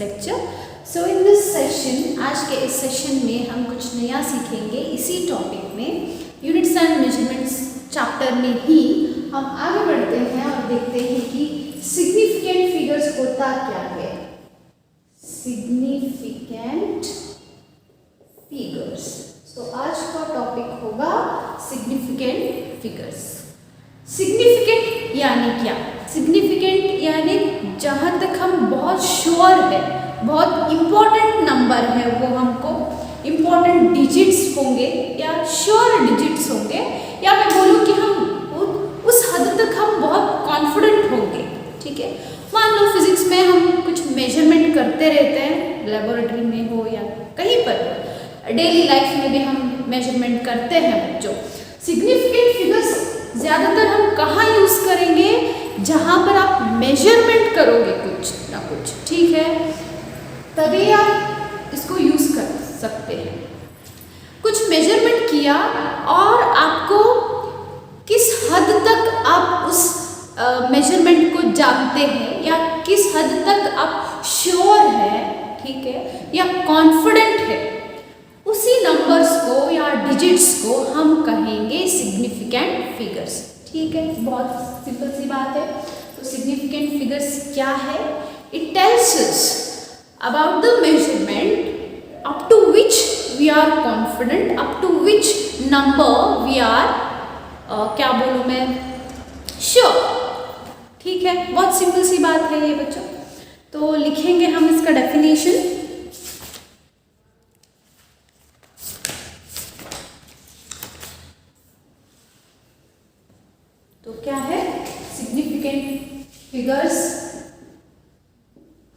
lecture. So in this session, आज के इस सेशन में हम कुछ नया सीखेंगे इसी टॉपिक में यूनिट्स एंड मेजरमेंट्स चैप्टर में ही हम आगे बढ़ते हैं और देखते हैं कि सिग्निफिकेंट फिगर्स होता क्या है. Significant figures. तो आज का टॉपिक होगा सिग्निफिकेंट फिगर्स. सिग्निफिकेंट यानी क्या? सिग्निफिकेंट यानी जहाँ तक हम बहुत श्योर है, बहुत इम्पोर्टेंट नंबर है, वो हमको इम्पोर्टेंट डिजिट्स होंगे या श्योर डिजिट्स होंगे, या मैं बोलूँ कि हम उस हद तक हम बहुत कॉन्फिडेंट होंगे. ठीक है, मान लो फिजिक्स में हम कुछ मेजरमेंट करते रहते हैं, लेबोरेटरी में हो या कहीं पर, डेली लाइफ में भी हम मेजरमेंट करते हैं बच्चों. सिग्निफिकेंट फिगर्स ज़्यादातर हम कहाँ यूज़ करेंगे? जहाँ पर आप मेजरमेंट करोगे कुछ ना कुछ. ठीक है, तभी आप इसको यूज़ कर सकते हैं. कुछ मेजरमेंट किया और आपको किस हद तक आप उस मेजरमेंट को जानते हैं या किस हद तक आप श्योर है, ठीक है, या कॉन्फिडेंट है, उसी नंबर्स को या डिजिट्स को हम कहेंगे सिग्निफिकेंट फिगर्स. ठीक है, बहुत सिंपल सी बात है. तो सिग्निफिकेंट फिगर्स क्या है? It tells us about the measurement up to which we are confident, up to which number we are क्या बोलूँ मैं, श्योर. ठीक है, बहुत सिंपल सी बात है ये बच्चों. तो लिखेंगे हम इसका डेफिनेशन. तो क्या है? Significant figures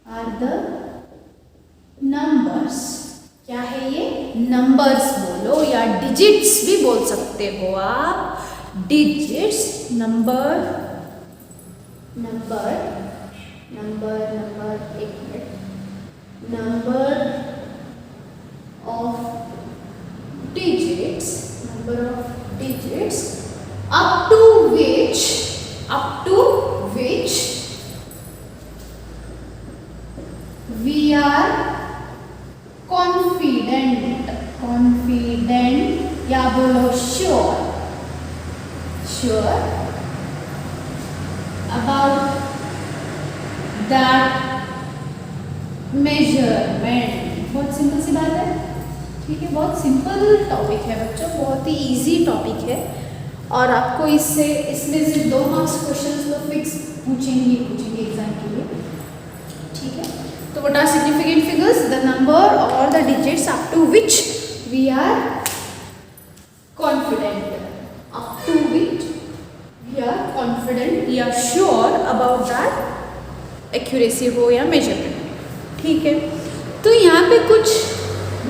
are the numbers. क्या है ये? नंबर्स बोलो या डिजिट्स भी बोल सकते हो आप. Digits, number, number, number, number, एक minute, number of digits, number of digits up to which we are confident या बोलो sure about that measurement. बहुत सिंपल सी बात है. ठीक है, बहुत सिंपल टॉपिक है बच्चों, बहुत ही इजी टॉपिक है और आपको इसमें से 2 मार्क्स क्वेश्चंस तो फिक्स पूछेंगे एग्जाम के लिए. ठीक है, तो what are significant figures? The number और the digits up to which we are confident, up to which we are confident या श्योर अबाउट दैट एक्यूरेसी हो या मेजरमेंट. ठीक है, तो यहाँ पे कुछ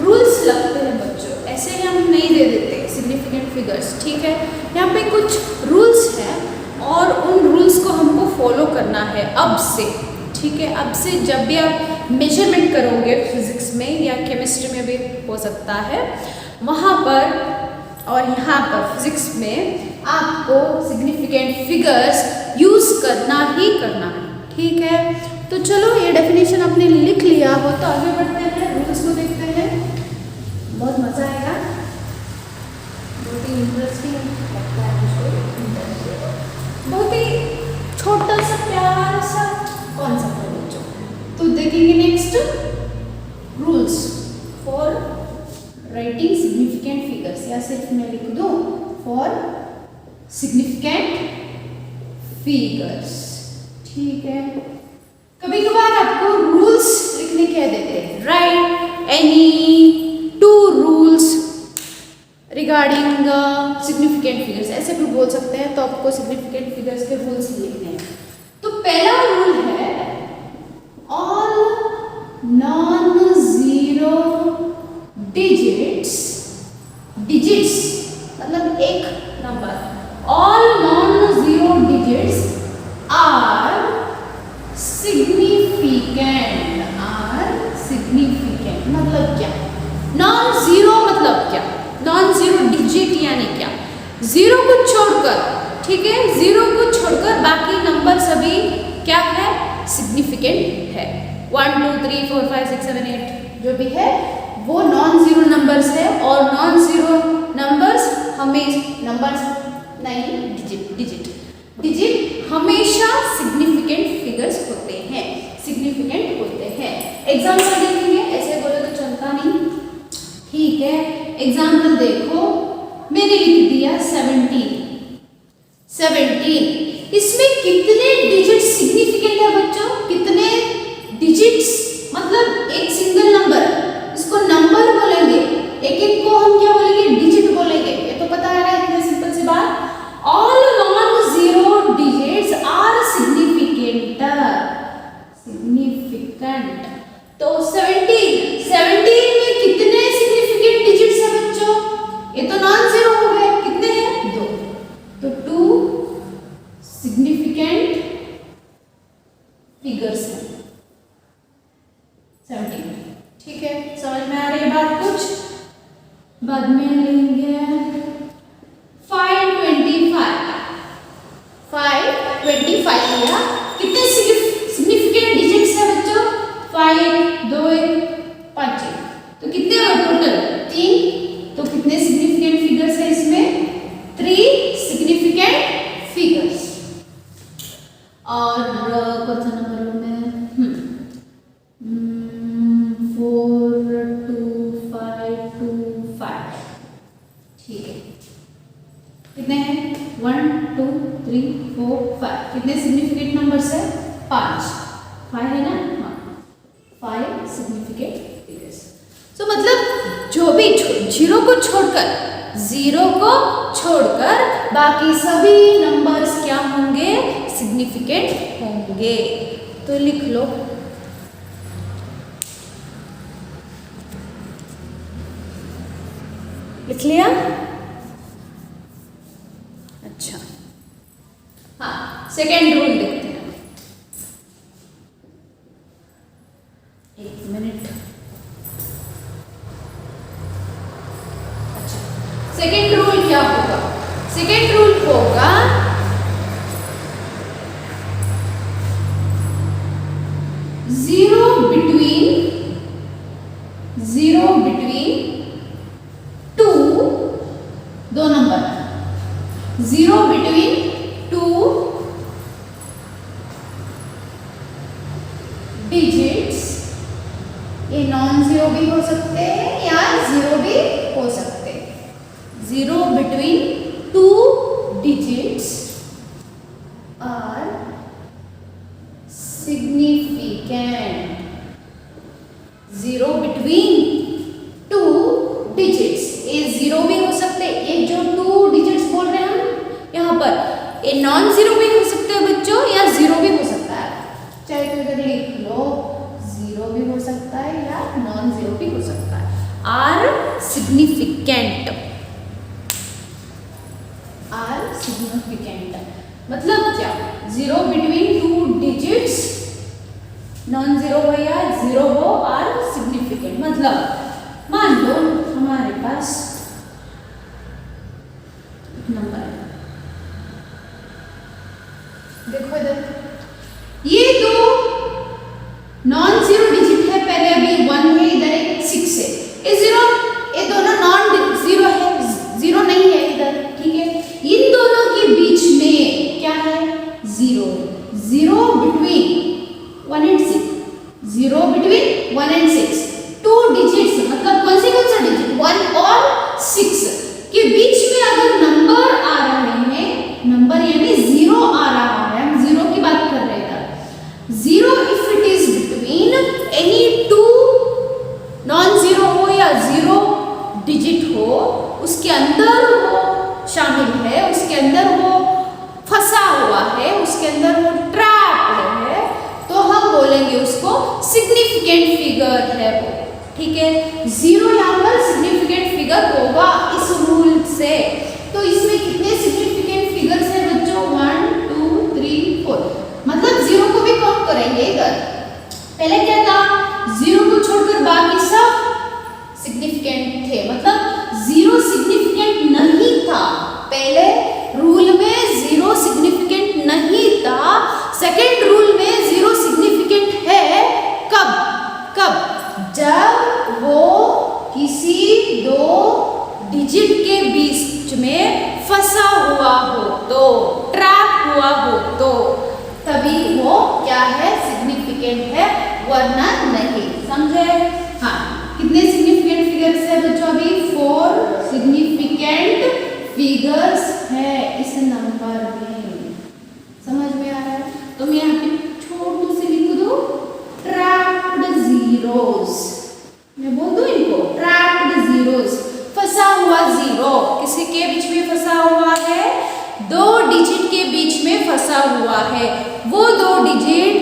रूल्स लगते हैं बच्चों, ऐसे ही हम नहीं दे देते सिग्निफिकेंट फिगर्स. ठीक है, यहाँ पे कुछ रूल्स हैं और उन रूल्स को हमको फॉलो करना है अब से. ठीक है, अब से जब भी आप मेजरमेंट करोगे फिजिक्स में या केमिस्ट्री में भी हो सकता है, वहाँ पर और यहाँ पर फिजिक्स में आपको सिग्निफिकेंट फिगर्स यूज़ करना ही करना है. ठीक है, तो चलो ये डेफिनेशन आपने लिख लिया हो तो आगे बढ़ते हैं, रूल्स को देखते हैं. बहुत मज़ा आएगा, बहुत ही इंटरेस्टिंग लगता है मुझे. बहुत ही छोटा सा प्यारा सा कॉन्सेप्ट है बच्चों. तो देखेंगे next rules for writing significant figures, या सिर्फ मैं लिख दूँ फॉर सिग्निफिकेंट फिगर्स. ठीक है, कभी कभार आपको रूल्स लिखने कह देते हैं. Right any 2 rules regarding significant figures, ऐसे भी बोल सकते हैं. तो आपको सिग्निफिकेंट फिगर्स के रूल्स लिखने हैं. तो पहला रूल है ऑल नॉन जीरो डिजिट्स मतलब एक number, all non zero digits are significant मतलब क्या? नॉन जीरो मतलब क्या? नॉन जीरो डिजिट यानी क्या? जीरो को छोड़कर, ठीक है, जीरो को छोड़कर बाकी नंबर सभी क्या है? सिग्निफिकेंट है. 1 2 3 4 5 6 7 8 जो भी है वो नॉन जीरो नंबर्स है, और नॉन जीरो नंबर्स नंबर्स नहीं, डिजिट हमेशा सिग्निफिकेंट फिगर्स होते हैं, सिग्निफिकेंट होते हैं। एग्जाम्पल देखेंगे, ऐसे बोले तो चलता नहीं, ठीक है। एग्जाम्पल देखो, मैंने लिख दिया 17, इसमें कितने डिजिट सिग्निफिकेंट है बच्चों? कितने डिजिट्स, मतलब एक सिंगल नंबर, इसको नंबर बोलेंगे, एक एक को हम क्या बोलेंगे? डिजिट बोलेंगे। ये तो पता है ना, इतनी सिंपल सी बात। All non zero digits are significant. तो 17 में कितने सिग्निफिकेंट डिजिट्स है बच्चों? ये तो नॉन जीरो हो गए, कितने हैं? 2, तो 2 सिग्निफिकेंट फिगर्स है 17, ठीक है। समझ में आ रही है बात? कुछ बाद में लेंगे। 525 लिया, कितने सिग्निफिकेंट डिजिट्स है बच्चों? 5 2 5, तो कितने हुए टोटल? 3, तो कितने सिग्निफिकेंट फिगर्स है इसमें? 3 सिग्निफिकेंट फिगर्स। और कौन सा नंबर में? 4 2 5 2 5, ठीक है। कितने हैं? 1 2 3 4 5, कितने सिग्निफिकेंट नंबर्स है? 5 है ना? हाँ, 5 सिग्निफिकेंट फिगर्स। तो मतलब जो भी जीरो को छोड़कर बाकी सभी नंबर्स क्या होंगे? सिग्निफिकेंट होंगे। तो लिख लो, लिख लिया? अच्छा, हाँ, सेकेंड रूल देखते हैं। एक मिनट। अच्छा, सेकेंड रूल क्या होगा? सेकेंड रूल होगा जीरो बिटवीन 2, दो नंबर, 0 बिटवीन 2 डिजिट्स, ये नॉन जीरो भी हो सकते हैं या जीरो भी हो सकते हैं। 0 between 2 digits are significant. 0 between 2 digits, ये 0 भी हो सकते हैं, ये जो 2 डिजिट्स बोल रहे हैं हम यहाँ पर, ये नॉन जीरो भी हो सकते हैं बच्चों, या 0 भी हो सकता है। चाहे तो इधर लिख लो, 0 भी हो सकता है या नॉन जीरो भी हो सकता है। आर सिग्निफिकेंट, मतलब क्या? 0 बिटवीन 2 डिजिट्स, नॉन जीरो हो या 0 हो, आर सिग्निफिकेंट। मतलब मान लो हमारे पास नंबर है, देखो इधर, ये दो नॉन जीरो डिजिट है, पहले अभी 1 है, इधर एक 6 है, ये 0, ये दोनों नॉन जीरो है, 0 नहीं है इधर, ठीक है। इन दोनों के बीच में क्या है? 0 between 1 and 6, 0 between 1 and 6, 2 digits, मतलब कौन सा डिजिट? 1 और 6 के बीच में अगर नंबर आ रहे हैं, नंबर यानी 0 आ रहा है, हम 0 की बात कर रहे हैं। 0 if it is between any 2 non zero हो या 0 डिजिट हो, उसके अंदर वो शामिल है, उसके अंदर वो फंसा हुआ है, उसके अंदर वो ट्रैप्ड है, तो हम बोलेंगे उसको सिग्निफिकेंट फिगर है वो, ठीक है। 0 यहाँ पर सिग्निफिकेंट फिगर होगा इस रूल से। तो इसमें कितने सिग्निफिकेंट फिगर्स हैं बच्चों? 1 2 3 4, मतलब 0 को भी काउंट करेंगे इधर। पहले क्या था? 0 को छोड़कर बाकी सब सिग्निफिकेंट थे, मतलब 0 सिग्निफिकेंट नहीं था। पहले रूल में 0 सिग्निफिकेंट नहीं था, सेकेंड रूल में 0 सिग्निफिकेंट है। कब? दो डिजिट के बीच में फंसा हुआ हो तो, ट्रैप हुआ हो तो तभी वो क्या है, सिग्निफिकेंट है, वरना नहीं। समझे? हाँ, कितने सिग्निफिकेंट फिगर्स है बच्चों? अभी 4 सिग्निफिकेंट फिगर्स है इस नंबर में। समझ में आ रहा है? तो मैं यहाँ पे छोटू से लिख दूं, ट्रैप्ड जीरोस। मैं बोल दूं इनको, ट्रैप्ड जीरोस, फंसा हुआ जीरो। किसी के बीच में फंसा हुआ है? 2 डिजिट के बीच में फंसा हुआ है। वो 2 डिजिट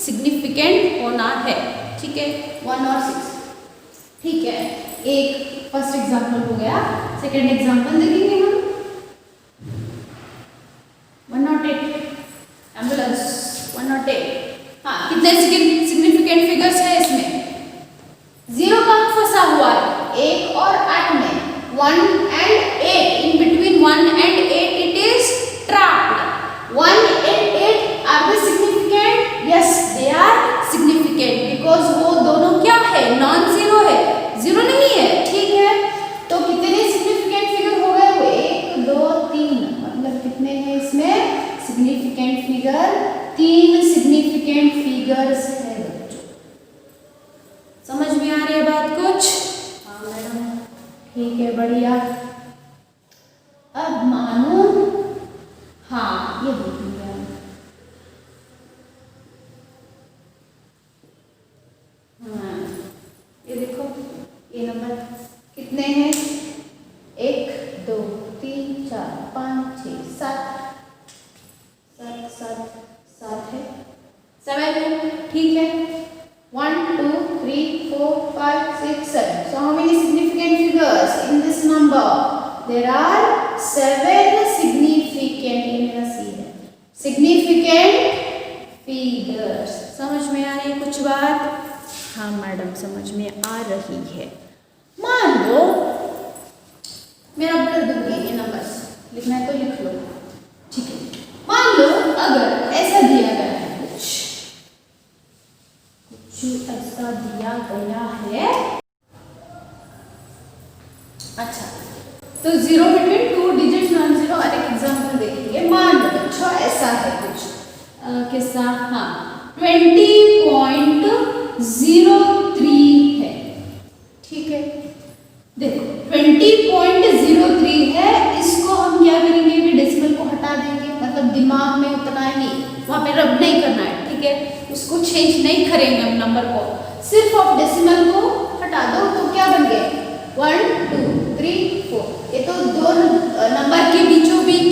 सिग्निफिकेंट होना है। ठीक है, 1 और 6। ठीक है, एक फर्स्ट एग्जाम्पल हो गया। सेकेंड एग्जाम्पल देखेंगे हम। 108 एम्बुलेंस 108। हाँ, कितने सिग्निफिकेंट फिगर्स है इसमें? 0 कहाँ फंसा हुआ है? 1 और 8 में। 1 and 8, in between 1 and 8 it is trapped. 1 and 8 are they significant? Yes, they are significant because वो दोनों क्या है? नॉन जीरो है, जीरो नहीं है। ठीक है, तो कितने सिग्निफिकेंट फिगर हो गए? वो 1 2 3, मतलब कितने हैं इसमें सिग्निफिकेंट फिगर? 3 सिग्निफिकेंट फिगर्स है बच्चों। समझ में आ रही है बात कुछ? हाँ मैडम, ठीक है, बढ़िया। अब मानो, हाँ ये देखेंगे, हाँ ये देखो, ये नंबर कितने हैं? 1 2 3 4 5 6 7 है, 7 है। ठीक है, 1 2 3 4 5 6 7। So how many significant figures in this number? There are 7 significant, ये मेरा C है, significant figures। समझ में आ रही है कुछ बात? हाँ मैडम, समझ में आ रही है। मान लो, मैं अब कर दूंगी ये नंबर्स, लिखना है तो लिख लो। ठीक है, मान लो अगर ऐसा दिया गया है, कुछ ऐसा दिया गया है। अच्छा, तो 0 बिटवीन 2 डिजिट नॉन जीरो, और एक एग्जांपल देखेंगे। मान लो अच्छा ऐसा है कुछ, कैसा? हाँ, 20.03 है। ठीक है, देखो 20.03 है, इसको हम क्या करेंगे? भी डेसिमल को हटा देंगे, मतलब दिमाग में उतना ही वहाँ पे रब नहीं करना है। ठीक है, उसको चेंज नहीं करेंगे हम नंबर को, सिर्फ आप डेसिमल को हटा दो तो क्या बन गए? 1 2 3 4। ये तो 2 नंबर के बीचों बीच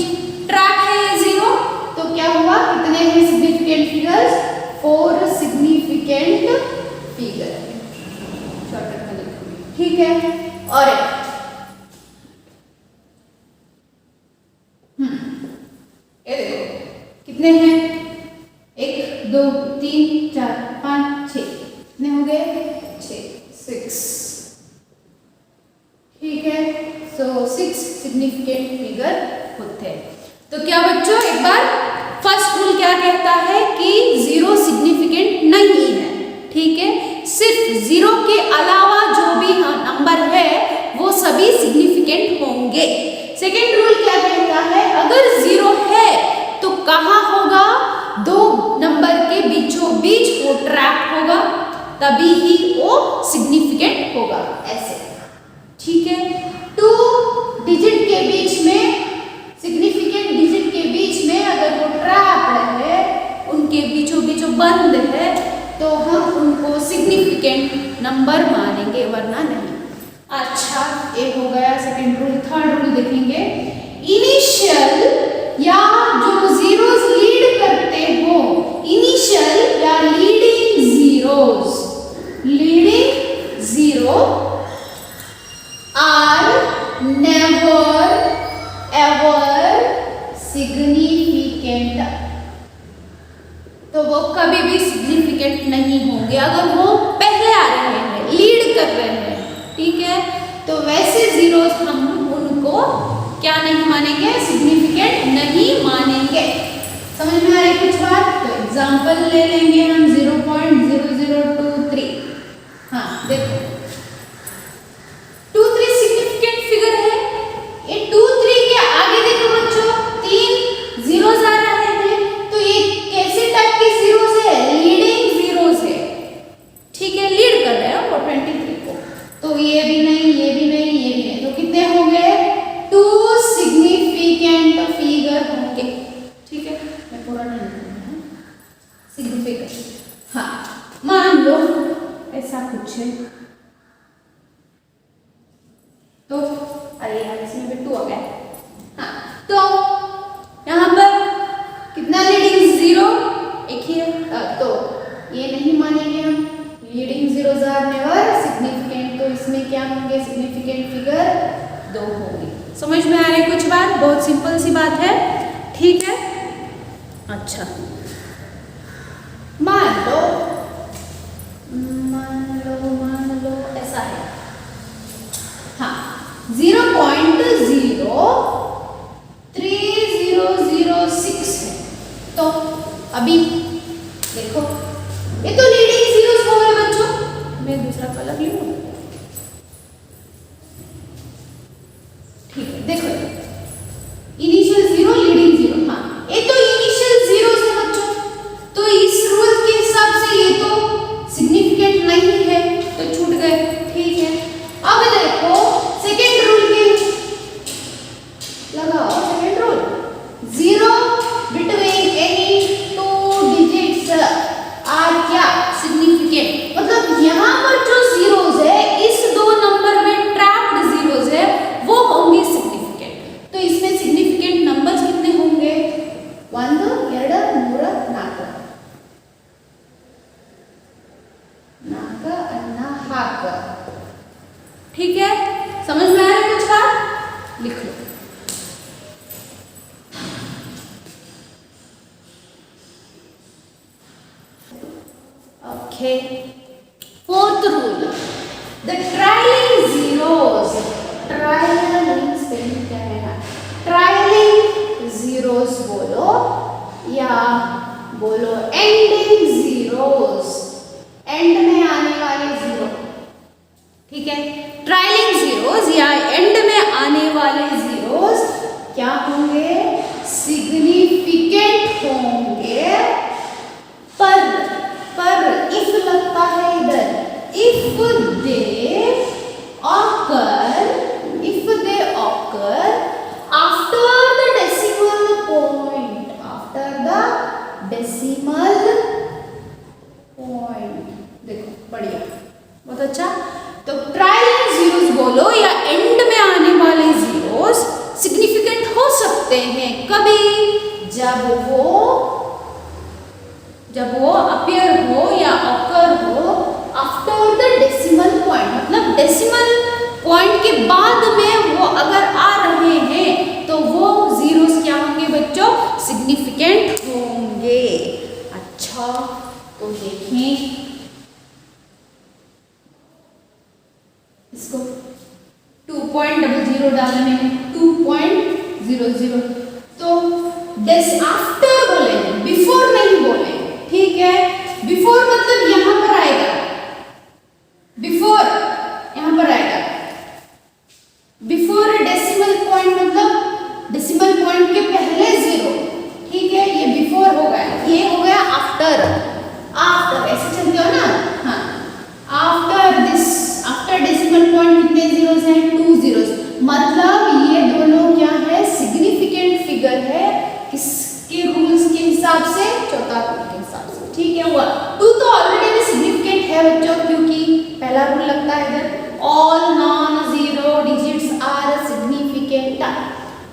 ट्रैक है ये 0, तो क्या हुआ? कितने हैं significant figures? 4 significant figure. Shortcut में लिखूंगी। ठीक है, और एक ये देखो कितने हैं? 1 2 3 4 5 6। कितने हो गए? 6। ठीक है, सो 6 सिग्निफिकेंट फिगर होते हैं। तो क्या बच्चों, एक बार फर्स्ट रूल क्या कहता है कि 0 सिग्निफिकेंट नहीं है। ठीक है, सिर्फ 0 के अलावा जो भी नंबर है वो सभी सिग्निफिकेंट होंगे। सेकेंड रूल क्या कहता है? अगर 0 है तो कहाँ होगा? 2 नंबर के बीचों बीच वो ट्रैप होगा, तभी ही वो सिग्निफिकेंट होगा। ऐसे, ठीक है, 2 डिजिट के बीच में, सिग्निफिकेंट डिजिट के बीच में अगर वो ट्रैप है, उनके बीचों बीचों बंद है, तो हम उनको सिग्निफिकेंट नंबर मानेंगे, वरना नहीं। अच्छा, ये हो गया सेकेंड रूल। थर्ड रूल देखेंगे। इनिशियल या जो जीरोस लीड करते हो, इनिशियल या leading zero are never ever significant. तो वो कभी भी सिग्निफिकेंट नहीं होंगे अगर वो पहले आ रहे हैं, लीड कर रहे हैं। ठीक है, तो वैसे जीरोस हम उनको क्या नहीं मानेंगे? सिग्निफिकेंट नहीं मानेंगे। समझ में आ रही कुछ बात? तो एग्जांपल ले लेंगे हम 0.0023। हाँ देखो, 2 3 हो गया। हाँ, तो यहाँ पर कितना लीडिंग जीरो, एक ही है, तो ये नहीं मानेंगे हम, leading zeros are never significant, तो इसमें क्या होंगे, सिग्निफिकेंट फिगर 2 होंगे। समझ में आ रही कुछ बात? बहुत सिंपल सी बात है, ठीक है। अच्छा, मान लो ऐसा है, हाँ 0.03006 है। तो अभी देखो, ये तो लीडिंग जीरोस हो गए बच्चों। मैं दूसरा कलर लूँ, ठीक है। देखो इनिशियल जीरो, लीडिंग जीरो, हाँ ये तो इनिशियल जीरो है बच्चों, तो इस रूल के हिसाब से ये तो सिग्निफिकेंट नहीं है, तो छूट गए, ठीक है। अब देखो सेकेंड रूल के लगाओ, second rule, zero between any two digits are क्या, सिग्निफिकेंट। मतलब यहाँ पर जो जीरोस है, इस दो नंबर में ट्रैप्ड जीरोस है, वो होंगे सिग्निफिकेंट। तो इसमें सिग्निफिकेंट नंबर्स कितने होंगे, 1 2 3 4 4, ठीक है। समझ में आ रहा है कुछ बात? लिख लो। Okay, fourth rule, the trailing zeros, trailing spelling क्या है ना, ट्रायलिंग जीरोस बोलो या बोलो एंडिंग जीरोस, एंड में आने वाले जीरो, ठीक है। ट्रायलिंग जीरोस या एंड में आने वाले जीरोस क्या होंगे, सिग्निफिकेंट होंगे। पर इफ लगता है इधर, if they occur after the decimal point, after the decimal point. देखो बढ़िया, बहुत अच्छा। तो ट्रायलिंग जीरोस बोलो या एंड में आने वाले जीरोस सिग्निफिकेंट हो सकते हैं कभी, जब वो अपीयर हो या ऑकर हो आफ्टर द डेसिमल पॉइंट, मतलब डेसिमल पॉइंट के बाद में वो अगर आ रहे हैं तो वो जीरोस क्या होंगे बच्चों, सिग्निफिकेंट होंगे। अच्छा, तो देखें इसको 2.00 डालने में 2.00, तो डेस आफ्टर बोले, बिफोर नहीं बोले, ठीक है। बिफोर मतलब यहां पर आएगा, बिफोर यहां पर आएगा, बिफोर डेसिमल पॉइंट मतलब डेसिमल पॉइंट के पहले जीरो, ठीक है। ये बिफोर हो गया, ये हो गया आफ्टर, ऐसे चलते हो ना, हाँ। After this, after decimal point कितने जीरोस हैं, 2 जीरोस, मतलब ये दोनों क्या है, सिग्निफिकेंट फिगर है। किसके रूल्स के हिसाब से, चौथा रूल के हिसाब से, ठीक है। हुआ 2 तो ऑलरेडी में सिग्निफिकेंट है बच्चों, क्योंकि पहला रूल लगता है इधर, all non zero digits are significant,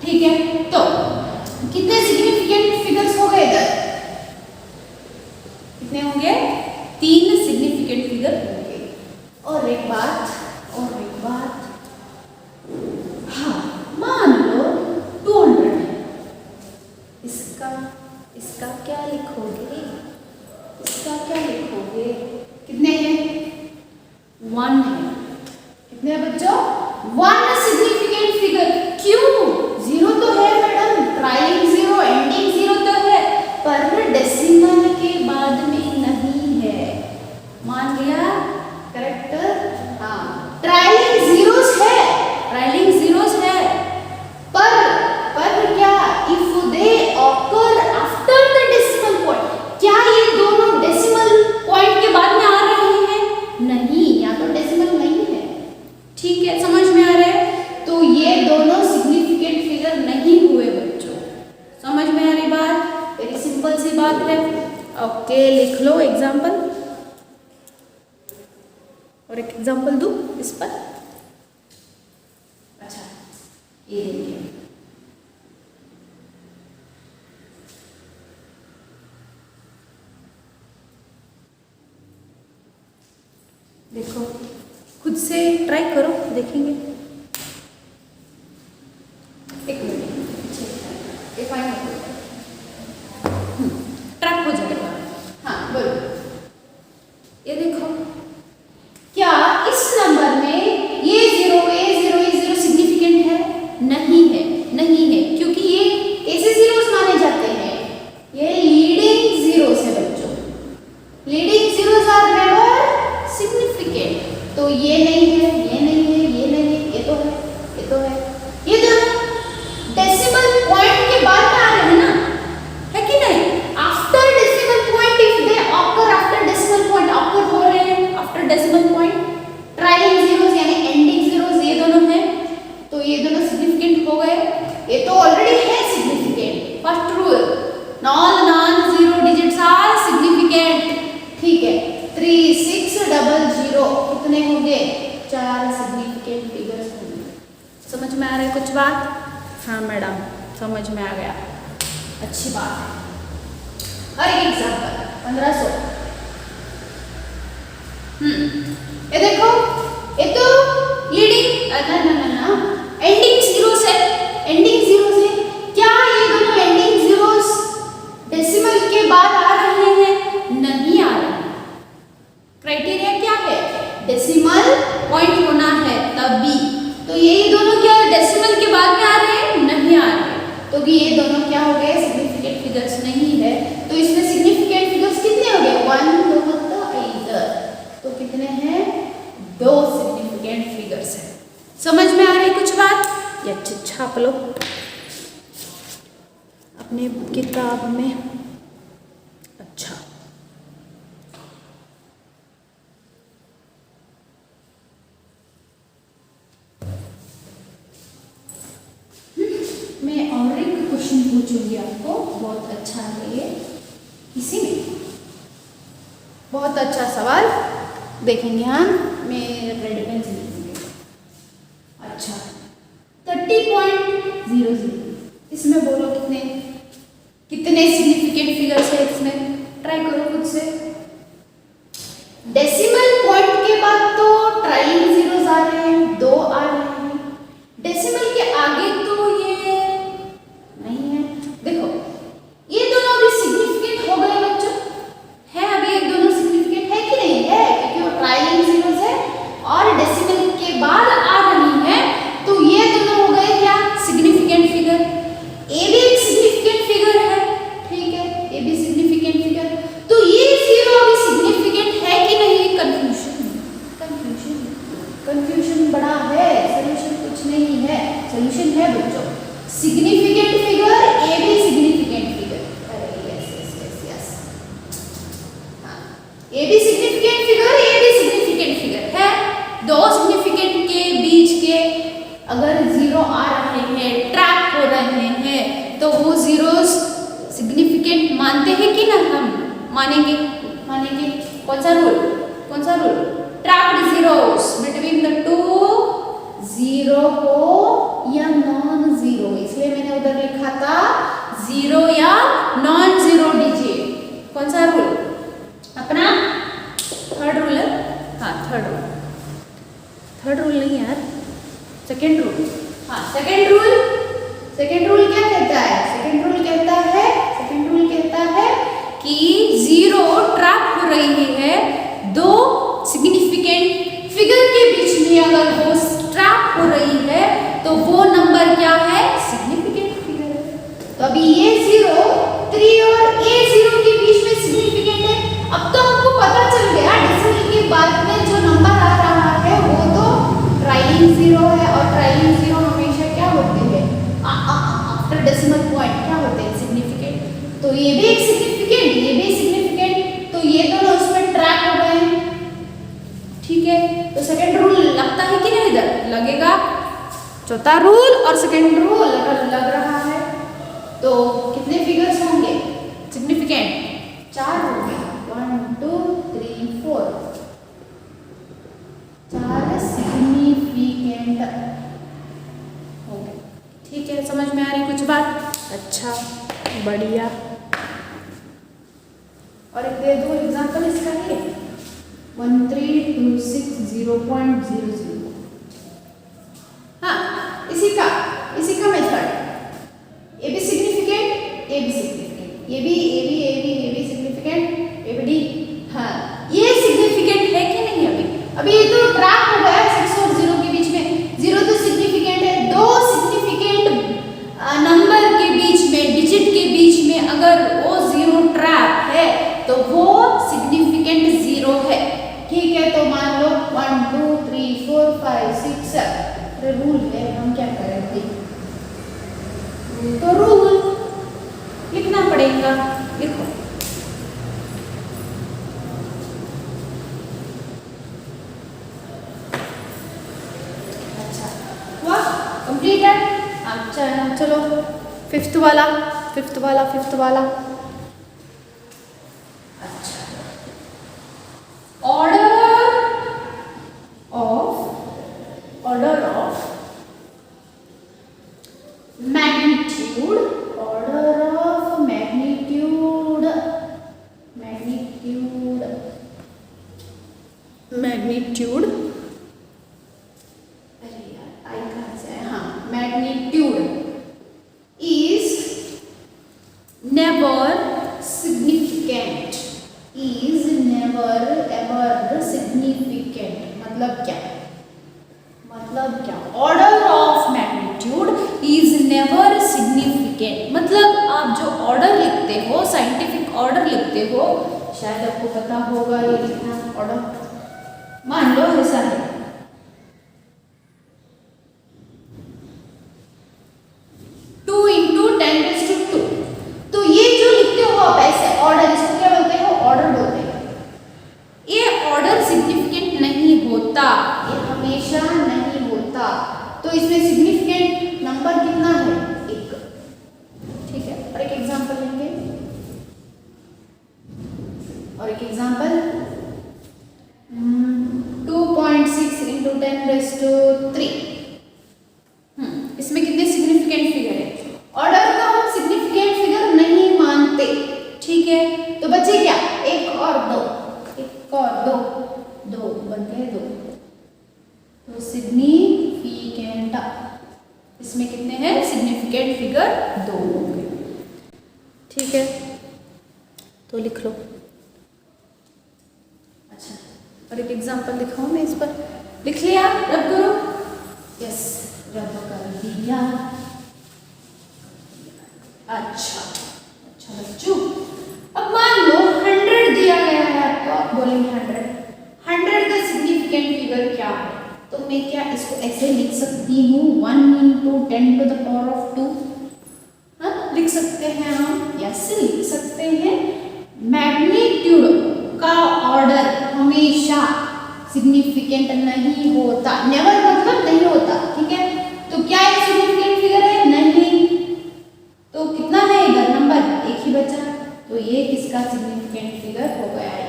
ठीक है। तो कितने सिग्निफिकेंट फिगर्स हो गए इधर, कितने होंगे, 3 सिग्निफिकेंट फिगर होंगे। और एक बात, हाँ मान लो 200 है, इसका क्या लिखोगे, कितने हैं, 1 है, कितने बच्चों, 1 सिग्निफिकेंट फिगर। क्यों, जीरो तो है मैडम, ट्रायलिंग जीरो, एंडिंग जीरो तो है, पर डेसिमल के बाद में नहीं है, मान लिया, करेक्ट। हाँ, ट्रायलिंग जीरोस है, पर क्या, if they occur after the decimal point, क्या ये दोनों डेसिमल पॉइंट के बाद में आ रहे हैं, नहीं, या तो डेसिमल नहीं है, ठीक है। समझ में आ रहा है, तो ये दोनों सिग्निफिकेंट फिगर नहीं हुए बच्चों। समझ में आ रही बात, वेरी सिंपल सी बात है। ओके, लिख लो एग्जाम्पल, और एक एग्जाम्पल दूं इस पर। अच्छा, ये देखिए, देखो खुद से ट्राई करो, देखेंगे। एक मिनट, ट्रैक हो जाएगा। हाँ बोलो, ये देखो, क्या इस नंबर में ये जीरो सिग्निफिकेंट है? नहीं है, नहीं है, क्योंकि ये ऐसे जीरोस माने जाते हैं, ये लीडिंग जीरोस है बच्चों। Leading zeros are never significant. तो ये नहीं है, ये नहीं है, ये नहीं है, ये तो है, ये तो है, ये दोनों डेसिमल पॉइंट के बाद में आ रहे हैं ना, है कि नहीं? After decimal point, if they occur after decimal point, occur हो रहे हैं आफ्टर डेसिमल पॉइंट, ट्राइलिंग जीरोस यानी एंडिंग जीरोस ये दोनों हैं, तो ये दोनों सिग्निफिकेंट हो गए। ये तो ऑलरेडी है significant. First rule, non zero digits are significant. ठीक है, 3 6 0 कितने होंगे? 4 सिग्निफिकेंट फिगर्स होंगे। समझ में आ रहा है कुछ बात? हाँ मैडम, समझ में आ गया, अच्छी बात है। और एक एग्जाम्पल 1500, ये देखो, ये तो लीडिंग ना एंडिंग जीरोस है, एंडिंग जीरोस है। क्या ये दोनों एंडिंग जीरोस डेसिमल के बाद आ रहे हैं? नहीं आ रहे। क्राइटेरिया क्या है? डेसिमल पॉइंट होना है तभी। तो यही दोनों क्या डेसिमल के बाद में आ रहे हैं? नहीं आ रहे, तो कि ये दोनों क्या हो गए? सिग्निफिकेंट फिगर्स नहीं है। तो इसमें सिग्निफिकेंट फिगर्स कितने हो गए? 1 2 इधर, तो कितने हैं? 2 सिग्निफिकेंट फिगर्स है। समझ में आ रही कुछ बात? ये अच्छे छाप लो अपने किताब में। अच्छा, मैं और एक क्वेश्चन पूछूंगी आपको, बहुत अच्छा है ये, इसी में बहुत अच्छा सवाल देखेंगे। हाँ, मैं रेड पेन से लिखूंगी। अच्छा, 30.00, इसमें बोलो कितने कितने सिग्निफिकेंट फिगर्स है इसमें? ट्राई करो खुद से। डेसिमल पॉइंट के बाद तो ट्राइलिंग जीरोस आ रहे हैं, 2 आ रहे हैं। डेसिमल के आगे तो ये नहीं है। देखो, ये दोनों भी सिग्निफिकेंट हो गए बच्चों, है अभी एक दोनों सिग्निफिकेंट है कि नहीं है? क्योंकि वो ट्राइलिंग जीरोस है और डेसिमल के बाद आ रही है, तो ये दोनों हो गए क्या? Significant figure. ए भी एक सिग्निफिकेंट फिगर है, ठीक है, ए भी सिग्निफिकेंट फिगर। तो ये जीरो अभी सिग्निफिकेंट है कि नहीं? कंफ्यूजन बड़ा है, सॉल्यूशन कुछ नहीं है। सॉल्यूशन है बच्चों, सिग्निफिकेंट फिगर, ए भी सिग्निफिकेंट फिगर। यस, हाँ, ए भी सिग्निफिकेंट फिगर, ए भी सिग्निफिकेंट फिगर है। 2 सिग्निफिकेंट के बीच के अगर जीरो आ रहे हैं, ट्रैक हो रहे हैं, तो वो जीरोस सिग्निफिकेंट मानते हैं कि ना? हम मानेंगे, मानेंगे। कौन सा रूल? कौन सा rule? Tracked zeros between the 2 zero हो या नॉन जीरो, इसलिए मैंने उधर लिखा था जीरो या नॉन जीरो डिजिट। कौन सा रूल? अपना थर्ड रूल है। हाँ, थर्ड रूल नहीं यार, सेकेंड रूल। हाँ, सेकेंड रूल क्या कहता है? सेकेंड रूल कहता है कि जीरो ट्रैप हो रही है 2 सिग्निफिकेंट फिगर के बीच में। अगर वो ट्रैप हो रही है तो वो नंबर क्या है? सिग्निफिकेंट फिगर है। तो अभी ये जीरो 3 और ए जीरो के बीच में सिग्निफिकेंट है। अब तो हमको पता चल गया डेसिमल के बाद में जो नंबर आ रहा है वो तो ट्राइलिंग जीरो है, और ट्राइलिंग जीरो हमेशा क्या होते हैं? आफ्टर डेसिमल पॉइंट क्या होते हैं? सिग्निफिकेंट। तो ये भी एक सिग्निफिकेंट, ये भी सिग्निफिकेंट, तो ये दोनों उसमें ट्रैक हो गए हैं। ठीक है, तो सेकंड रूल लगता है कि नहीं? इधर लगेगा। चौथा रूल और सेकंड रूल अगर लग रहा है तो कितने फिगर्स होंगे सिग्निफिकेंट? 4 होंगे। 1 2 3 4, 4 सिग्निफिकेंट होंगे। ठीक है, समझ में आ रही कुछ बात? अच्छा, बढ़िया। और एक दे दो एग्जाम्पल इसका ही 1326.0.00। हाँ, इसी का method, A B significant, A B significant, A B significant, A B D. हाँ, ये सिग्निफिकेंट है कि नहीं? अभी ये तो ट्रैक हो गया 6 और 0 के बीच में। 0 तो सिग्निफिकेंट है, दो सिग्निफिकेंट नंबर के बीच में, डिजिट के बीच में अगर वो 0 ट्रैप है तो वो सिग्निफिकेंट 0 है। ठीक है, तो मान लो 1 2 3 4 5 6 7। अरे रूल है, हम क्या करें भाई? तो रूल लिखना पड़ेगा, लिखो। अच्छा, हुआ कंप्लीटेड। अच्छा, चलो फिफ्थ वाला। अच्छा, ऑर्डर ऑफ मैग्नीट्यूड, अरे यार आई कहाँ से है? हाँ, मैग्नीट्यूड इज नेवर सिग्निफिकेंट, मतलब क्या? Order of magnitude is never significant, मतलब आप जो ऑर्डर लिखते हो, साइंटिफिक ऑर्डर लिखते हो, शायद आपको पता होगा ये लिखना ऑर्डर। मान लो ऐसा है 2 × 10⁻²। तो ये जो लिखते हो आप ऐसे ऑर्डर, इसको क्या बोलते हो? ऑर्डर बोलते हैं। ये ऑर्डर सिग्निफिकेंट नहीं होता, ये हमेशा नहीं होता। तो इसमें सिग्निफिकेंट नंबर कितना है? 1। ठीक है, और एक एग्जांपल लेंगे, 2.6 × 10⁻3। इसमें कितने सिग्निफिकेंट फिगर है? ऑर्डर का हम सिग्निफिकेंट फिगर नहीं मानते। ठीक है, तो बचे क्या? 1 और 2, 2 बन गए 2। तो सिग्निफिकेंट, इसमें कितने हैं? सिग्निफिकेंट फिगर 2 होंगे। ठीक है, तो लिख लो। अच्छा, और एक एग्जांपल दिखाऊं मैं इस पर? लिख लिया? रब करो। यस, रब कर दिया। अच्छा बच्चों, अब मान लो 100 दिया गया है आपको, आप बोलेंगे 100 का सिग्निफिकेंट फिगर क्या है? तो मैं क्या इसको ऐसे लिख सकती हूँ 1 × 10⁻²? हाँ, लिख सकते हैं हम, यस लिख सकते हैं। मैग्नीट्यूड का ऑर्डर हमेशा सिग्निफिकेंट नहीं होता, नेवर मतलब नहीं होता। ठीक है, तो क्या ये सिग्निफिकेंट फिगर है? नहीं। तो कितना है इधर नंबर? 1 ही बचा, तो ये किसका सिग्निफिकेंट फिगर हो गया है?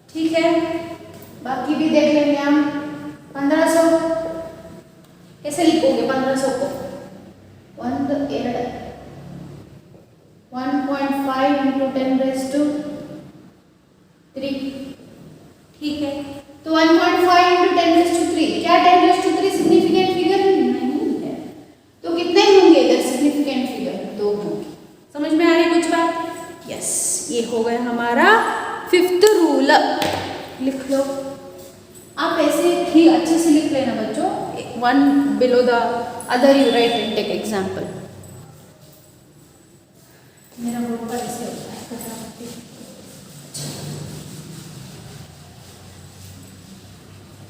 ठीक है, बाकी भी देख लेंगे हम। 1500 कैसे लिखोगे? 1500 को 1.5 × 10⁻3। ठीक है, तो 1.5 × 10⁻3, क्या 10⁻3 सिग्निफिकेंट फिगर नहीं है? तो कितने होंगे इधर सिग्निफिकेंट फिगर? 2 होंगे। समझ में आ रही कुछ बात? यस, ये हो गया हमारा 5th रूल। लिख लो आप, ऐसे ही अच्छे से लिख लेना बच्चों। 1 below the other you write and take example। मेरा बोर्ड पर ऐसे होता है।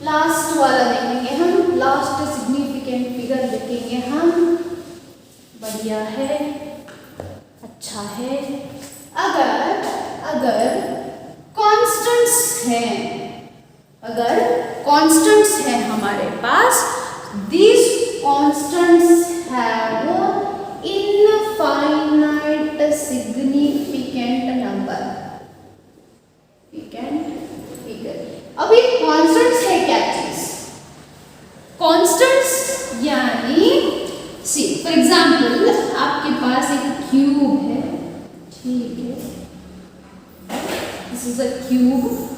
लास्ट वाला देखेंगे हम, लास्ट सिग्निफिकेंट फिगर देखेंगे हम। बढ़िया है, अच्छा है। अगर कांस्टेंट्स हैं हमारे पास, these constants have infinite significant number। अभी कांस्टेंट्स है क्या चीज? कांस्टेंट्स यानी सी for is a cube.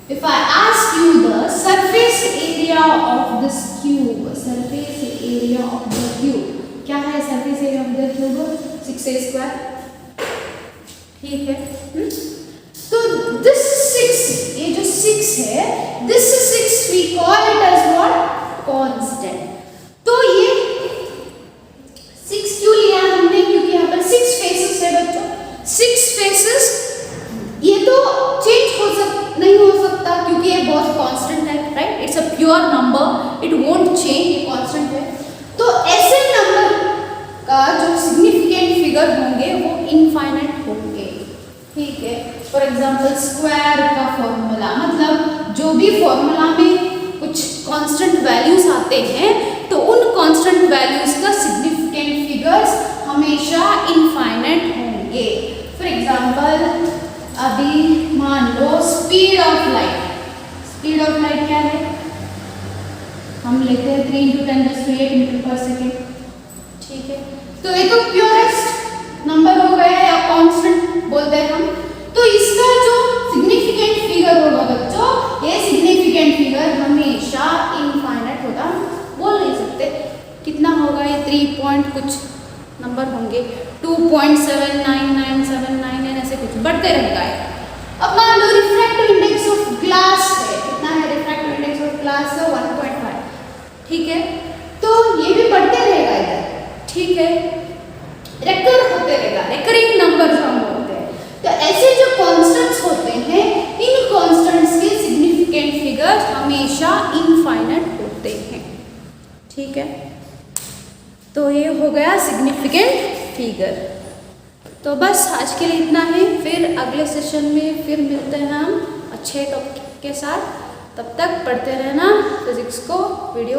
If I ask you the surface area of this cube, surface area of the cube, क्या है surface area of the cube? 6a square. ठीक है. तो this 6, ये जो 6 है, this 6 we call it as what? Constant. तो ये 6 क्यों लिया हमने? क्योंकि यहाँ पर 6 फेसेस है बच्चों. 6 फेसेस ये तो चेंज नहीं हो सकता क्योंकि ये बहुत कांस्टेंट है, right? It's a pure number, it won't change, ये कांस्टेंट है. तो ऐसे नंबर का जो सिग्निफिकेंट फिगर होंगे वो इनफाइनाइट होंगे. ठीक है. फॉर एग्जांपल स्क्वायर का फॉर्मूला, मतलब जो भी फॉर्मूला में कुछ कांस्टेंट वैल्यूज आते हैं तो उन कांस्टेंट वैल्यूज का सिग्निफिकेंट फिगर्स हमेशा इनफाइनाइट होंगे. फॉर एग्जांपल अभी मान लो speed of light. Speed of light क्या है? हम लेते हैं 3 × 10⁸ मीटर पर सेकेंड. ठीक है. तो ये तो प्योरेस्ट नंबर हो गया या कांस्टेंट बोलते हैं हम. तो इसका जो सिग्निफिकेंट फिगर होगा बच्चों, ये सिग्निफिकेंट फिगर हमेशा इनफाइनाइट होगा. बोल नहीं सकते कितना होगा, ये 3 पॉइंट कुछ नंबर होंगे, 2.79979 ऐसे कुछ बढ़ते रहेगा. अब मान लो रिफ्रैक्टिव इंडेक्स ऑफ ग्लास है, कितना है रिफ्रैक्टिव इंडेक्स ऑफ ग्लास? 1.5. ठीक है. तो ये भी बढ़ते रहेगा इधर. ठीक है. रेकर होते रहेगा, रेकरिंग नंबर जो हम बोलते हैं. तो ऐसे जो कांस्टेंट्स होते हैं, इन कांस्टेंट्स के सिग्निफिकेंट फिगर्स हमेशा इनफाइनाइट होते हैं. ठीक है. तो ये हो गया सिग्निफिकेंट फिगर. तो बस आज के लिए इतना है. फिर अगले सेशन में फिर मिलते हैं हम अच्छे टॉपिक के साथ. तब तक पढ़ते रहना फिजिक्स को. वीडियो